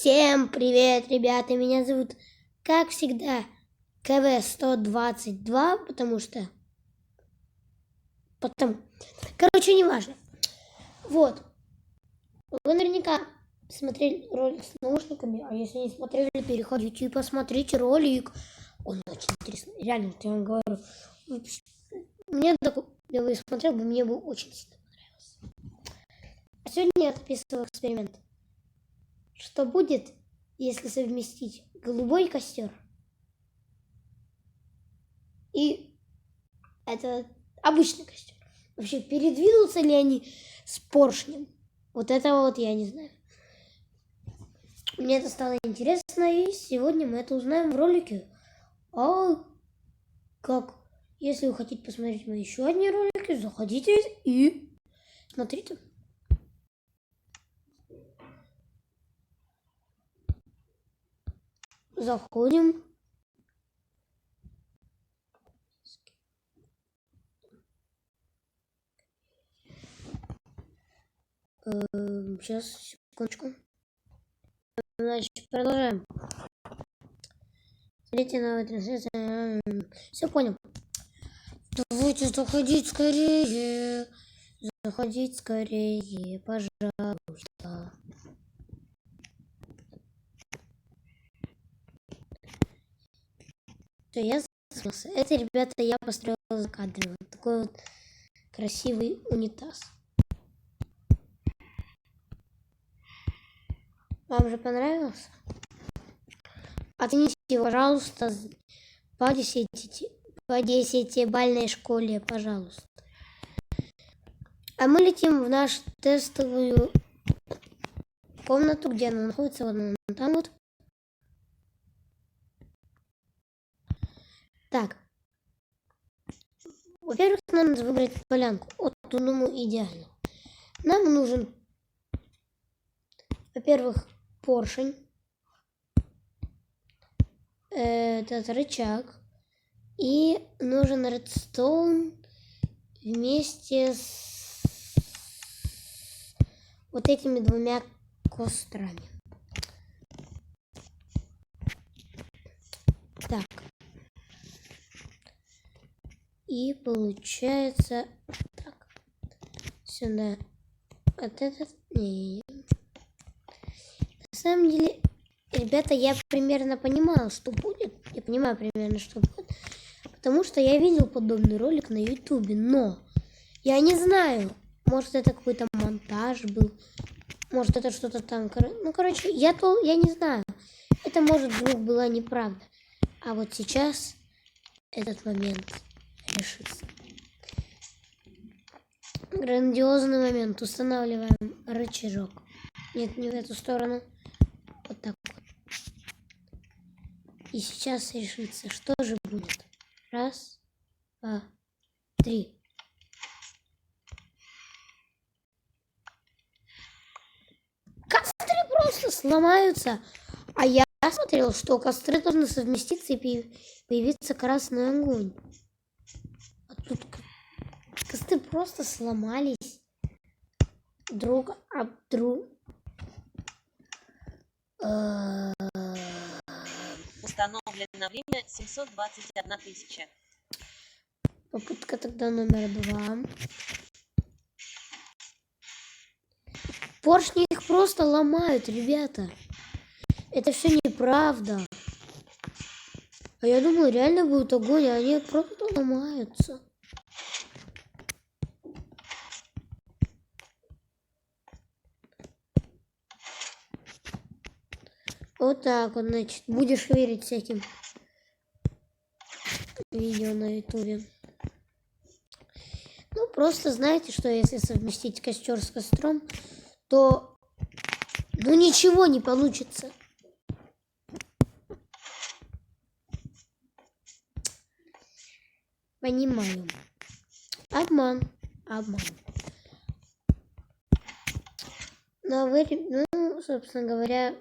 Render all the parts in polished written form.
Всем привет, ребята, меня зовут, как всегда, КВ-122, короче, неважно. Вот, вы наверняка смотрели ролик с наушниками, а если не смотрели, переходите и посмотрите ролик. Он очень интересный, реально, я вам говорю. Мне такой, я бы смотрел, мне бы очень сильно понравился. А сегодня я описываю эксперимент. Что будет, если совместить голубой костер и это обычный костер? Вообще, передвинутся ли они с поршнем? Вот этого вот я не знаю. Мне это стало интересно, и сегодня мы это узнаем в ролике. А как? Если вы хотите посмотреть мои еще одни ролики, заходите и смотрите. Заходим. Сейчас, секундочку. Значит, продолжаем. Смотрите новая трансляция. Все понял. Давайте заходить скорее. Заходить скорее, пожалуйста. Все, я засмеялся. Это, ребята, я построил за кадром. Вот такой вот красивый унитаз. Вам же понравился? Оцените, пожалуйста, по 10-бальной школе, пожалуйста. А мы летим в нашу тестовую комнату, где она находится, вот там вот. Так. Во-первых, нам надо выбрать полянку. Вот, думаю, идеально. Нам нужен, во-первых, поршень. Этот рычаг. И нужен редстоун вместе с вот этими двумя кострами. Так. И получается так. Сюда. Вот этот. Не. На самом деле, ребята, я примерно понимаю, что будет. Я понимаю примерно, что будет. Потому что я видел подобный ролик на ютубе. Но я не знаю. Может, это какой-то монтаж был. Может, это что-то там. Ну, короче, я не знаю. Это, может, вдруг была неправда. А вот сейчас этот момент решится. Грандиозный момент. Устанавливаем рычажок. Нет, не в эту сторону. Вот так вот. И сейчас решится, что же будет. Раз, два, три. Костры просто сломаются. А я смотрел, что костры должны совместиться и появиться красный огонь. А тут костры просто сломались друг об друга. Установлено время 721 тысяча. Попытка тогда номер 2. Поршни их просто ломают, ребята. Это все неправда. А я думал, реально будет огонь, а они просто ломаются. Вот так вот, значит, будешь верить всяким видео на ютубе. Ну, просто знаете, что если совместить костер с костром, то, ну, ничего не получится. Понимаю. Обман. Ну, собственно говоря,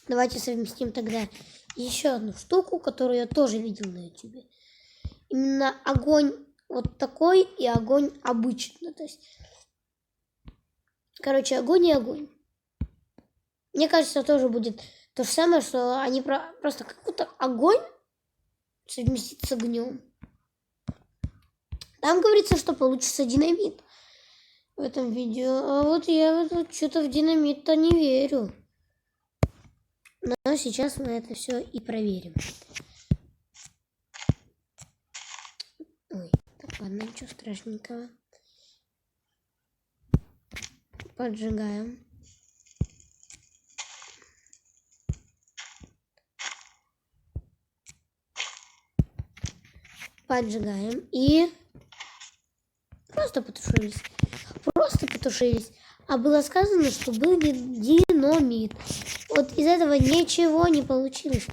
давайте совместим тогда еще одну штуку, которую я тоже видел на ютубе. Именно огонь вот такой и огонь обычный. То есть, короче, огонь и огонь. Мне кажется, тоже будет то же самое, что они просто какой-то огонь совместить с огнем. Там говорится, что получится динамит в этом видео. А вот я вот что-то в динамит-то не верю. Но сейчас мы это все и проверим. Ой, так ладно, ничего страшненького. Поджигаем. Поджигаем и просто потушились. Просто потушились. А было сказано, что был динамит. Вот из этого ничего не получилось.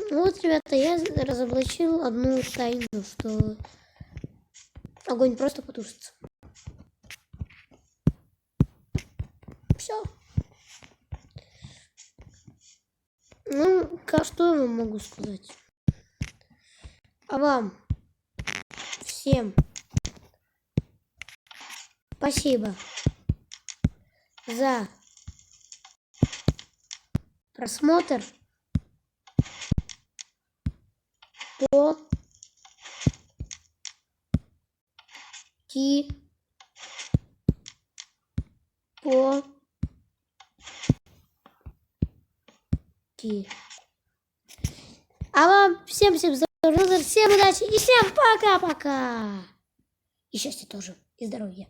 Вот, ребята, я разоблачил одну тайну, что огонь просто потушится. Все. Ну, что я вам могу сказать? А вам всем спасибо за просмотр. А вам всем здоровья, всем удачи и всем пока-пока. И счастья тоже, и здоровья.